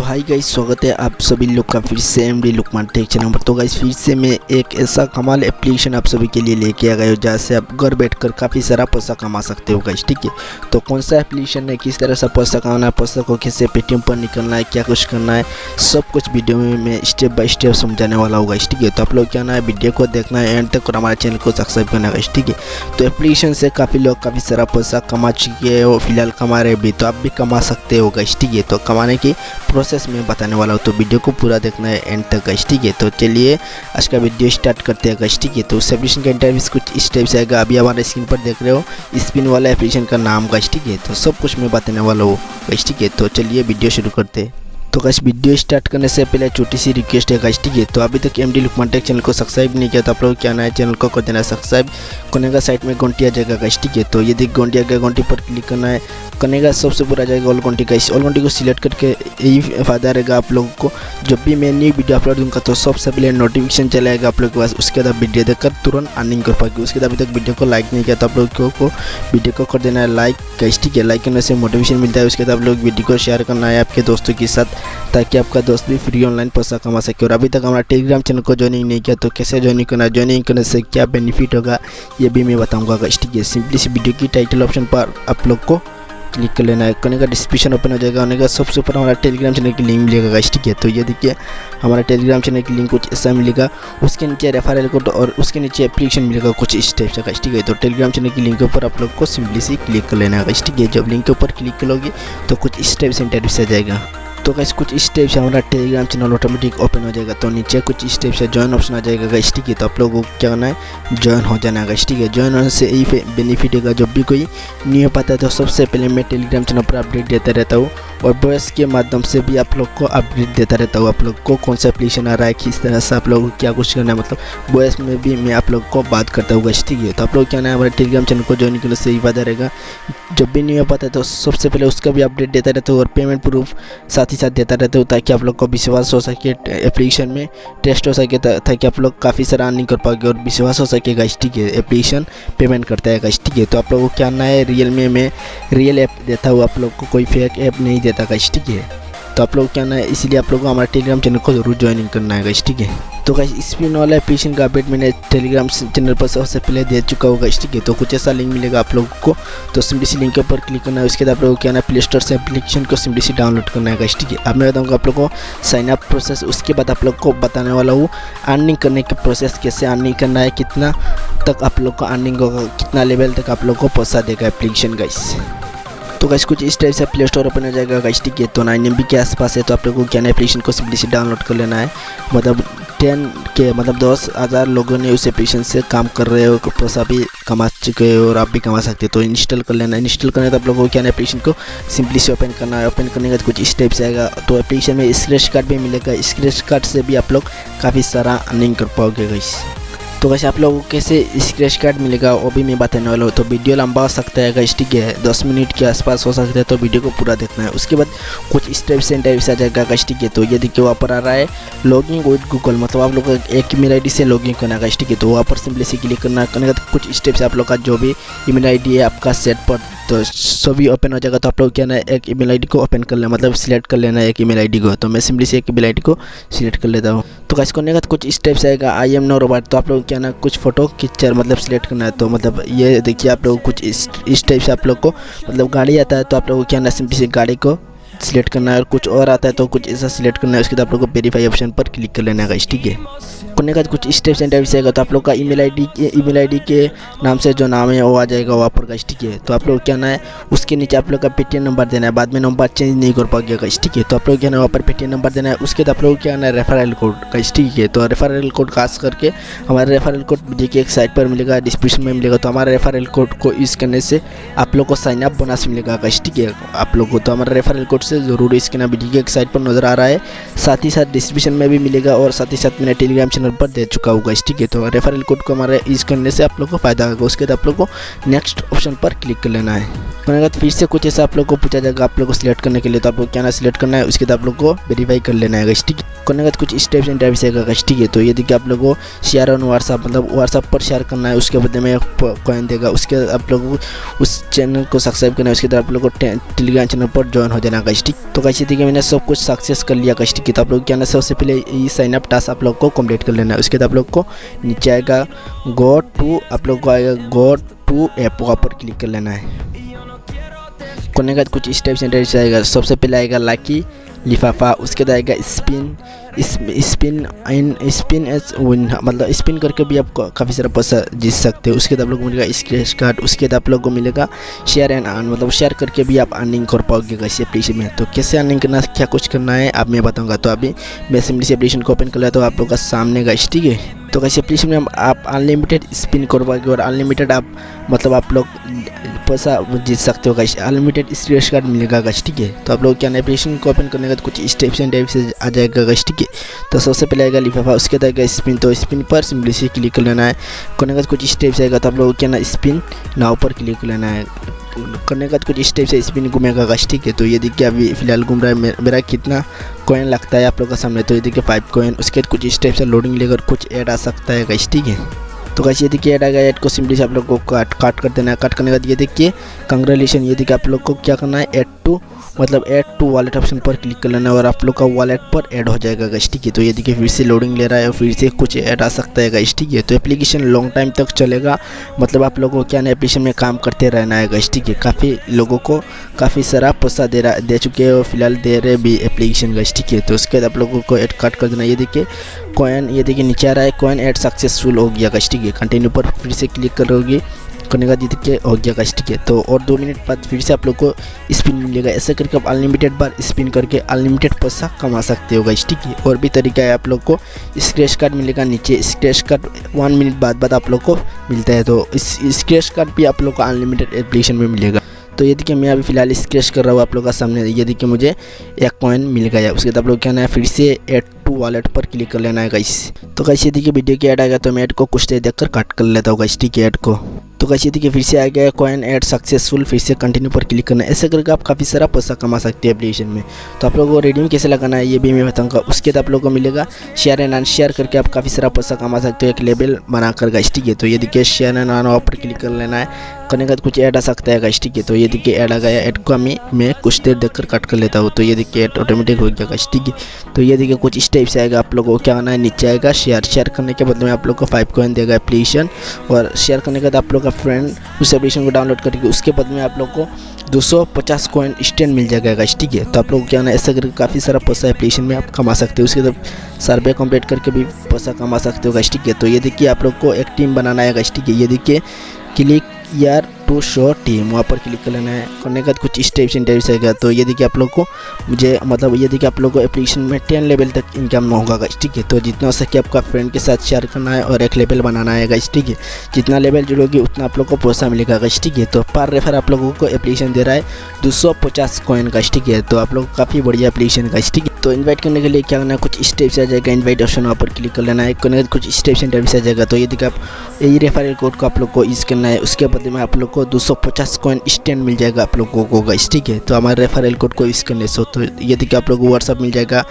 तो high guys, स्वागत है आप सभी लोग का फिर से एमडी लुकमान टेक चैनल पर। तो गाइस फिर से मैं एक ऐसा कमाल एप्लीकेशन आप सभी के लिए लेके आ गया हूँ जहाँ से आप घर बैठकर काफ़ी सारा पैसा कमा सकते हो गाइस। ठीक है, तो कौन सा एप्लीकेशन है, किस तरह से पैसा कमाना है, पैसा को कैसे पेटीएम पर निकलना है, क्या कुछ करना है, सब कुछ वीडियो में मैं स्टेप बाय स्टेप समझाने वाला हूँ गाइस। ठीक है, तो आप लोग क्या ना है, वीडियो को देखना है एंड तक और हमारे चैनल को सब्सक्राइब करना है गाइस। ठीक है, तो एप्लीकेशन से काफ़ी लोग काफ़ी सारा पैसा कमा चुके हैं और फिलहाल कमा रहे भी, तो आप भी कमा सकते हो गाइस। ठीक है, तो कमाने की प्रोसेस में बताने वाला हूँ, तो वीडियो को पूरा देखना है एंड तक गाइस। ठीक है, तो चलिए आज का वीडियो स्टार्ट करते हैं गाइस। ठीक है, तो उस एप्लीकेशन का इंटरफेस कुछ इस टाइप से आएगा। अभी हमारे स्क्रीन पर देख रहे हो स्पिन वाला एप्लीकेशन का नाम गाइस। ठीक है, तो सब कुछ मैं बताने वाला हूँ गाइस। ठीक है, तो चलिए वीडियो शुरू करते हैं। तो गाइस वीडियो स्टार्ट करने से पहले छोटी सी रिक्वेस्ट है गाइस। ठीक है, तो अभी तक एमडी लुकमान टेक चैनल को सब्सक्राइब नहीं किया तो आप लोग क्या ना है, चैनल को कर देना सब्सक्राइब, करने का साइड में घंटी आ जाएगा गाइस। ठीक है, तो ये देख घंटी आ गया, घंटी पर क्लिक करना है, करने का सबसे ऊपर आ जाएगा ऑल घंटी गाइस। ऑल घंटी को सिलेक्ट करके यही फायदा रहेगा आप लोगों को, जब भी मैं न्यू वीडियो अपलोड दूंगा तो सबसे पहले नोटिफिकेशन चलेगा आप लोग के पास। उसके बाद वीडियो देखकर तुरंत अर्निंग कर पाएगी। उसके बाद अभी तक वीडियो को लाइक नहीं किया तो आप लोगों को वीडियो को कर देना है लाइक गाइस। ठीक है, लाइक करने से मोटिवेशन मिलता है। उसके बाद आप लोग वीडियो को शेयर करना है आपके दोस्तों के साथ, ताकि आपका दोस्त भी फ्री ऑनलाइन पैसा कमा सके। और अभी तक हमारा टेलीग्राम चैनल को ज्वाइनिंग नहीं किया तो कैसे ज्वाइनिंग करना है, ज्वाइनिंग करने से क्या बेनिफिट होगा ये भी मैं बताऊंगा गाइस। ठीक है, सिंपली सी वीडियो की टाइटल ऑप्शन पर आप लोग को क्लिक कर लेना है, करने का डिस्क्रिप्शन ओपन हो जाएगा, होने का सबसे ऊपर हमारा टेलीग्राम चैनल की लिंक मिलेगा गाइस। ठीक है, तो ये देखिए हमारा टेलीग्राम चैनल की लिंक कुछ ऐसा मिलेगा, उसके नीचे रेफरल कोड और उसके नीचे एप्लीकेशन मिलेगा कुछ इस टाइप से गाइस। ठीक है, तो टेलीग्राम चैनल की लिंक के ऊपर आप लोग को सिंपली सी क्लिक कर लेना है गाइस। ठीक है, जब लिंक के ऊपर क्लिक करोगे तो कुछ इस टाइप से इंटरफेस आ जाएगा। तो गाइस कुछ इस टाइप से हमारा टेलीग्राम चैनल ऑटोमेटिक ओपन हो जाएगा। तो नीचे कुछ इस टाइप से ज्वाइन ऑप्शन आ जाएगा गाइस। ठीक है, तो आप लोगों को क्या करना है, ज्वाइन हो जाना है गाइस। ठीक है, ज्वाइन होने से यही बेनिफिट होगा, जब भी कोई न्यू पाता है तो सबसे पहले मैं टेलीग्राम चैनल पर अपडेट देता रहता हूँ और वॉइस के माध्यम से भी आप लोग को अपडेट देता रहता हूँ। आप लोग को कौन सा एप्लीकेशन आ रहा है, किस तरह से आप लोग को क्या कुछ करना है, मतलब वॉइस में भी मैं आप लोग को बात करता हूँ गाइस। ठीक है, तो आप लोग क्या ना हमारे टेलीग्राम चैनल को ज्वाइन करने से ही फायदा रहेगा, जब भी न्यू पाता है तो सबसे पहले उसका भी अपडेट देता रहता हूँ और पेमेंट प्रूफ साथ ही साथ देता रहता हूँ, ताकि आप लोग को विश्वास हो सके, एप्लीकेशन में टेस्ट हो सके, ताकि आप लोग काफ़ी सारा अर्निंग कर पाओगे और विश्वास हो सके गाइस। ठीक है, एप्लीकेशन पेमेंट करता है गाइस। ठीक है, तो आप लोगों को क्या करना है, रियल में मैं रियल ऐप देता हूँ, आप लोग को कोई फेक ऐप नहीं देता गाइस। ठीक है, तो आप लोग क्या ना है, इसलिए आप लोगों को हमारे टेलीग्राम चैनल को जरूर ज्वाइनिंग करना है गाइस। ठीक है, तो गाइस स्पिन वाला एप्लीकेशन का अपडेट मैंने टेलीग्राम चैनल पर सबसे पहले दे चुका होगा गाइस। ठीक है, तो कुछ ऐसा लिंक मिलेगा आप लोगों को, तो सिंपली सी लिंक के ऊपर क्लिक करना है। उसके बाद आप लोगों को क्या ना प्ले स्टोर से एप्लीकेशन को सिंपली सी डाउनलोड करना है गाइस। ठीक है, अब मैं बताऊँगा आप लोगों को साइन अप प्रोसेस, उसके बाद आप लोग को बताने वाला हूँ अर्निंग करने की प्रोसेस, कैसे अर्निंग करना है, कितना तक आप लोग को अर्निंग होगा, कितना लेवल तक आप लोग को पैसा देगा एप्लीकेशन गाइस। तो गाइस कुछ इस टाइप से प्ले स्टोर ओपन हो जाएगा गाइस। ठीक है, तो 9 MB के आसपास है, तो आप लोगों को क्या ना एप्लीकेशन को सिंपली से डाउनलोड कर लेना है। मतलब 10,000 लोगों ने उस एप्लीकेशन से काम कर रहे हो, पैसा भी कमा चुके हो और आप भी कमा सकते हो। तो इंस्टॉल कर लेना है। इंस्टॉल करने तो आप लोगों को क्या ना एप्लीकेशन को सिंपली से ओपन करना है। ओपन करने का कुछ इस टाइप से आएगा, तो एप्लीकेशन में स्क्रैच कार्ड भी मिलेगा, स्क्रैच कार्ड से भी आप लोग काफ़ी सारा अर्निंग कर पाओगे गाइस। तो वैसे आप लोगों को कैसे स्क्रैच कार्ड मिलेगा वो भी मैं बताने वाला हूँ, तो वीडियो लंबा हो सकता है गाइस। ठीक है, 10 मिनट के आसपास हो सकता है, तो वीडियो को पूरा देखना है। उसके बाद कुछ इस टाइप से इंटरव्यू आ जाएगा गाइस। ठीक है, तो ये देखिए वहाँ पर आ रहा है लॉगिंग विद गूगल, मतलब आप लोग को एक ईमेल ID से लॉगिंग करना है गाइस। ठीक है, तो वहाँ पर सिंपली से क्लिक करना, करने का कुछ इस टाइप से आप लोग का जो भी ईमेल ID है आपका सेट पर तो सभी ओपन हो जाएगा। तो आप लोग क्या ना एक ईमेल ID को ओपन कर लेना, मतलब सिलेक्ट कर लेना है एक ईमेल ID को। तो मैं सिंपली से एक ईमेल ID को सिलेक्ट कर लेता हूँ। तो गाइस करने का कुछ इस टाइप से आएगा आई एम नो रोबोट, तो आप लोग क्या ना कुछ फोटो पिक्चर मतलब सिलेक्ट करना है। तो मतलब ये देखिए आप लोग कुछ इस टाइप से आप लोग को मतलब गाड़ी आता है, तो आप लोग को क्या ना सिंपली से गाड़ी को सिलेक्ट करना है, और कुछ और आता है तो कुछ ऐसा सिलेक्ट करना है। उसके बाद आप लोग को वेरीफाई ऑप्शन पर क्लिक कर लेना है गाइस। ठीक है, करने का कुछ इस टाइप से इंटरव्यू आएगा, तो आप लोग का ईमेल ID के नाम से जो नाम है वो आ जाएगा वहाँ पर गाइस। ठीक है, तो आप लोग क्या ना है उसके नीचे आप लोग का पेटीएम नंबर देना है, बाद में नंबर चेंज नहीं कर पाओगे गाइस। ठीक है, तो आप लोग क्या ना वहाँ पर पेटीएम नंबर देना है। उसके बाद आप लोग क्या ना रेफरल कोड गाइस। ठीक है, तो रेफरल कोड खास करके हमारा रेफरल कोड वीडियो की एक साइट पर मिलेगा, डिस्क्रिप्शन में मिलेगा। तो हमारे रेफरल कोड को यूज़ करने से आप लोग को साइन अप बोनस मिलेगा गाइस। ठीक है, आप लोग को तो हमारे रेफरल कोड से जरूर इसके ना वीडियो की एक साइट पर नजर आ रहा है, साथ ही साथ डिस्क्रिप्शन में भी मिलेगा और साथ ही साथ मैंने टेलीग्राम चैनल पर दे चुका हूँ गाइस। ठीक है, तो रेफरल कोड को हमारे यूज़ करने से आप लोग को फायदा होगा। उसके बाद आप लोग को नेक्स्ट ऑप्शन पर क्लिक कर लेना है। करने के बाद फिर से कुछ ऐसा आप लोग को पूछा जाएगा आप लोग को सिलेक्ट करने के लिए, तो आप लोग क्या ना सिलेक्ट करना है। उसके बाद आप लोग को वेरीफाई कर लेना है गाइस। ठीक है, करने के बाद कुछ स्टेप्स इंटरव्यू आएगा गाइस। ठीक है, तो ये देखिए आप लोग को शेयर ऑन व्हाट्सअप, मतलब व्हाट्सअप पर शेयर करना है, उसके बदले में कॉइन देगा। उसके बाद आप लोग उस चैनल को सब्सक्राइब करना है। उसके बाद आप लोग को टेलीग्राम चैनल पर ज्वाइन हो जाना गाइस। गाइस ठीक। तो गाइस ये देखिए मैंने सब कुछ सक्सेस कर लिया गाइस ठीक है। तो आप लोग क्या ना सबसे पहले ये साइन अप टास्क आप लोग को कंप्लीट कर लेना है। उसके बाद आप लोग को नीचे आएगा गो टू, आप लोग को आएगा गो टू ऐप, वहाँ पर क्लिक कर लेना है। करने के बाद कुछ इस टाइप से आएगा। सबसे पहले आएगा लकी लिफाफा, उसके बाद आएगा स्पिन एज विन, मतलब स्पिन करके भी आप काफ़ी सारा पैसा जीत सकते हो। उसके बाद आप लोग को मिलेगा स्क्रैच कार्ड, उसके बाद आप लोग को मिलेगा शेयर एंड अर्न, मतलब शेयर करके भी आप अर्निंग कर पाओगे इस एप्लीकेशन में। तो कैसे अर्निंग करना, क्या कुछ करना है अब मैं बताऊंगा। तो अभी मैं सिंपली से एप्लीकेशन को ओपन कर लिया तो आप लोग का सामने गाइस ठीक है। तो कैसे एप्लीकेशन में आप अनलिमिटेड स्पिन कर पाओगे और अनलिमिटेड आप मतलब आप लोग पैसा जीत सकते हो गाइस, अनलिमिटेड स्क्रैच कार्ड मिलेगा गाइस ठीक है। तो आप लोग क्या एप्लीकेशन को ओपन करने के बाद कुछ स्टेप्स एंड टाइप से आ जाएगा गाइस ठीक है। तो सबसे पहले आएगा लिफाफा, उसके बाद आएगा स्पिन, तो स्पिन पर सिंपली से क्लिक कर लेना है। करने के बाद कुछ स्टेप्स आएगा तो आप लोग क्या ना स्पिन नाउ पर क्लिक कर लेना है। करने के बाद कुछ स्टेप से स्पिन घूमेगा गाइस ठीक है। तो ये देखिए अभी फिलहाल घूम रहा है, मेरा कितना कॉइन लगता है आप लोग का सामने। तो ये देखिए 5 कॉइन। उसके बाद कुछ स्टेप से लोडिंग लेकर कुछ ऐड आ सकता है गाइस ठीक है। तो गाइस ये देखिए ऐड आ गया, ऐड को सिंपली से आप लोग को काट कर देना है। काट करने के बाद ये देखिए कंग्रेचुलेशन, ये देखिए आप लोग को क्या करना है ऐड टू वॉलेट ऑप्शन पर क्लिक कर लेना है और आप लोग का वॉलेट पर ऐड हो जाएगा गाइस ठीक है। तो ये देखिए फिर से लोडिंग ले रहा है और फिर से कुछ ऐड आ सकता है गाइस ठीक है। तो एप्लीकेशन लॉन्ग टाइम तक चलेगा, मतलब आप लोगों को क्या ना एप्लीकेशन में काम करते रहना है गाइस ठीक है। काफ़ी लोगों को काफ़ी सारा पैसा दे चुके हैं और फिलहाल दे रहे भी एप्लीकेशन गाइस ठीक है। तो उसके बाद आप लोगों को ऐड काट कर देना। ये देखिए कॉइन, ये देखिए नीचे आ रहा है कॉइन ऐड सक्सेसफुल हो गया गाइस ठीक है। कंटिन्यू पर फिर से क्लिक करोगे, करने का जीत के हो गया गाइस ठीक है। तो और 2 मिनट बाद फिर से आप लोग को स्पिन मिलेगा। ऐसे करके आप अनलिमिटेड बार स्पिन करके अनलिमिटेड पैसा कमा सकते हो गाइस ठीक है। और भी तरीका है, आप लोग को स्क्रैच कार्ड मिलेगा नीचे, स्क्रैच कार्ड 1 मिनट बाद आप लोग को मिलता है। तो इस स्क्रैच कार्ड भी आप लोग को अनलिमिटेड एप्लीकेशन में मिलेगा। तो ये देखिए मैं अभी फिलहाल स्क्रैच कर रहा हूँ आप लोग का सामने, ये देखिए मुझे 1 कॉइन मिल गया। उसके बाद आप लोग क्या है फिर से ऐड टू वॉलेट पर क्लिक कर लेना है गाइस। तो गाइस ये देखिए वीडियो की ऐड आ गया, तो मैं ऐड को कुछ देर देखकर कट कर लेता हूँ गाइस ठीक है ऐड को। तो गाइस ये देखिए फिर से आ गया कॉइन ऐड सक्सेसफुल, फिर से कंटिन्यू पर क्लिक करना है। ऐसे करके आप काफ़ी सारा पैसा कमा सकते हैं एप्लीकेशन में। तो आप लोगों को रिडीम कैसे लगाना है ये भी मैं बताऊंगा। उसके बाद आप लोगों को मिलेगा शेयर एंड अर्न, शेयर करके आप काफ़ी सारा पैसा कमा सकते हो एक लेवल बनाकर गाइस ठीक है। तो ये देखिए शेयर एंड अर्न पर क्लिक कर लेना है। करने के बाद कुछ ऐड आ सकता है गाइस ठीक है। तो ये देखिए ऐड आ गया, ऐड को मैं कुछ देर देखकर कट कर लेता हूँ। तो ये देखिए ऐड ऑटोमेटिक हो गया गाइस ठीक है। तो ये देखिए कुछ इस टाइप से आएगा, आप लोगों को क्या करना है नीचे आएगा शेयर करने के बदले में आप लोग को 5 कॉइन देगा एप्लीकेशन। और शेयर करने के बाद आप लोग का फ्रेंड उस एप्लीकेशन को डाउनलोड करके उसके बदले में आप लोग को 250 कॉइन इंस्टेंट मिल जाएगा गाइस ठीक है। तो आप लोग क्या ना ऐसा करके काफ़ी सारा पैसा एप्लीकेशन में आप कमा सकते हो। उसके बाद सर्वे कंप्लीट करके भी पैसा कमा सकते हो गाइस ठीक है। तो ये देखिए आप लोग को एक टीम बनाना है गाइस ठीक है। ये देखिए क्लिक यार टू शो टीम, वहाँ पर क्लिक कर लेना है। करने के बाद कुछ इस टाइप से इंटरव्यू आएगा। तो ये देखिए आप लोग को मुझे मतलब ये देखिए आप लोग को एप्लीकेशन में 10 लेवल तक इनकम होगा गाइस ठीक है। तो जितना हो सके आपका फ्रेंड के साथ शेयर करना है और एक लेवल बनाना है गाइस ठीक है। जितना लेवल जुड़ोगे उतना आप लोग को पैसा मिलेगा गाइस ठीक है। तो पर रेफर आप लोगों को एप्लीकेशन दे रहा है 250 कॉइन गाइस ठीक है। तो आप लोग काफ़ी बढ़िया एप्लीकेशन गाइस ठीक है। तो इन्वाइट करने के लिए क्या करना है, कुछ स्टेप से आ जाएगा इन्वाइट ऑप्शन, वहाँ पर क्लिक कर लेना है। करने के बाद कुछ स्टेप से इंटरव्यू आ जाएगा। तो ये देखिए आप यही रेफरल कोड को आप लोग को यूज़ करना है। उसके बदले में आप लोग को 250 कॉइन इंस्टेंट मिल जाएगा आप लोगों को गाइस ठीक है। तो हमारे रेफरल कोड को यूज़ करने से तो ये देखिए आप लोग को व्हाट्सअप मिल जाएगा।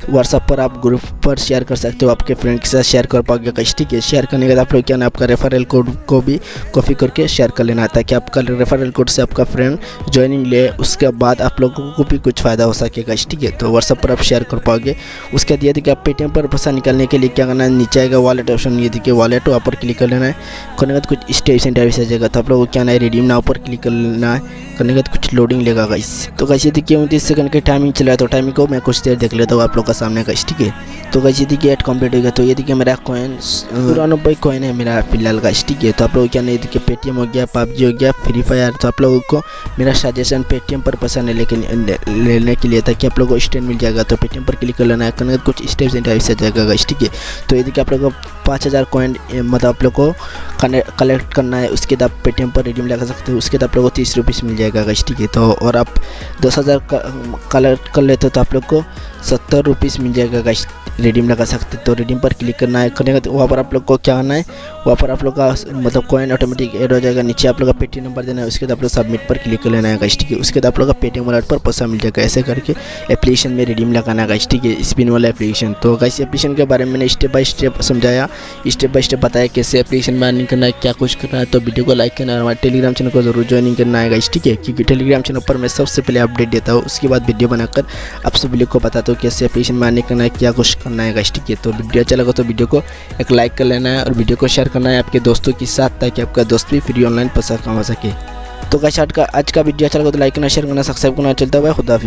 व्हाट्सअप पर आप ग्रुप पर शेयर कर सकते हो, आपके फ्रेंड के साथ शेयर कर पाओगे गाइस ठीक है। शेयर करने के बाद आप लोग क्या ना आपका रेफरल कोड को भी कॉपी करके शेयर कर लेना है ताकि आपका रेफरल कोड से आपका फ्रेंड ज्वाइनिंग ले, उसके बाद आप लोगों को भी कुछ फ़ायदा हो सके गाइस ठीक है। तो व्हाट्सअप पर आप शेयर कर पाओगे। उसके बाद ये देखिए आप पेटीएम पर पैसा निकालने के लिए क्या करना है, नीचे आएगा वॉलेट ऑप्शन, ये देखिए वॉलेट वहाँ पर क्लिक कर लेना है। करने के बाद कुछ स्टेप इंटरव्यू आ जाएगा। तो आप लोगों को क्या ना रिडीम नाउ पर क्लिक कर लेना है। करने के बाद कुछ लोडिंग लेगा गाइस। तो गाइस ये देखिए 29 सेकंड की टाइमिंग चला है। तो टाइमिंग को मैं कुछ देर देख लेता हूँ आप लोग का सामने गाइस ठीक है। तो गाइस ये देखिए ऐड कंप्लीट हो गया। तो ये देखिए मेरा कॉइन 94 कॉइन है मेरा फिलहाल गाइस ठीक है। तो आप लोग क्या नहीं देखिए पेटीएम हो गया, पबजी हो गया, फ्री फायर। तो आप लोगों को मेरा सजेशन पेटीएम पर पैसा लेने के लिए ताकि आप लोगों को स्टैंड मिल जाएगा। तो पेटीएम पर क्लिक कर लेना है। करने कुछ स्टेप्स इंटरव्यू आ जाएगा गाइस ठीक है। तो ये देखिए आप लोगों को 5000 कॉइन मतलब आप लोग को कलेक्ट करना है। उसके बाद आप पेटीएम पर रिडीम लगा सकते हो। उसके बाद आप लोग को 30 रुपीज़ मिल जाएगा गाइस ठीक है। तो और आप 10,000 कलेक्ट कर लेते हो तो आप लोग को 70 रुपीज़ मिल जाएगा गाइस, रिडीम लगा सकते। तो रिडीम पर क्लिक करना है। करने का वहाँ पर आप लोग को क्या करना है, वहाँ पर आप लोग का मतलब कॉइन ऑटोमेटिक ऐड हो जाएगा। नीचे आप लोग का पेटीएम नंबर देना है। उसके बाद आप लोग सबमिट पर क्लिक कर लेना है गाइस ठीक है। उसके बाद आप लोग का पेटीएम वॉलेट पर पैसा मिल जाएगा। ऐसे करके एप्लीकेशन में रिडीम लगाना है गाइस ठीक है, स्पिन वाला एप्लीकेशन। तो गाइस एप्लीकेशन के बारे में मैंने स्टेप बाय स्टेप समझाया, स्टेप बाय स्टेप बताया कैसे एप्लीकेशन में अर्निंग करना है, क्या कुछ करना है। तो वीडियो को लाइक करना और हमारे टेलीग्राम चैनल को जरूर ज्वाइनिंग करना है गाइस, ठीक है, क्योंकि टेलीग्राम चैनल पर मैं सबसे पहले अपडेट देता हूँ, उसके बाद वीडियो बनाकर आप सभी लोग को बताता हूँ कैसे एप्लीकेशन में आने करना है, क्या कुछ करना है गाइस, ठीक है। तो वीडियो अच्छा लगा तो वीडियो को एक लाइक कर लेना है और वीडियो को शेयर करना है आपके दोस्तों के साथ, ताकि आपका दोस्त भी फ्री ऑनलाइन पैसा कमा सके। तो गाइस आज का वीडियो अच्छा लगा तो लाइक करना, शेयर करना, सब्सक्राइब करना। चलता हुआ खुदा हाफिज़।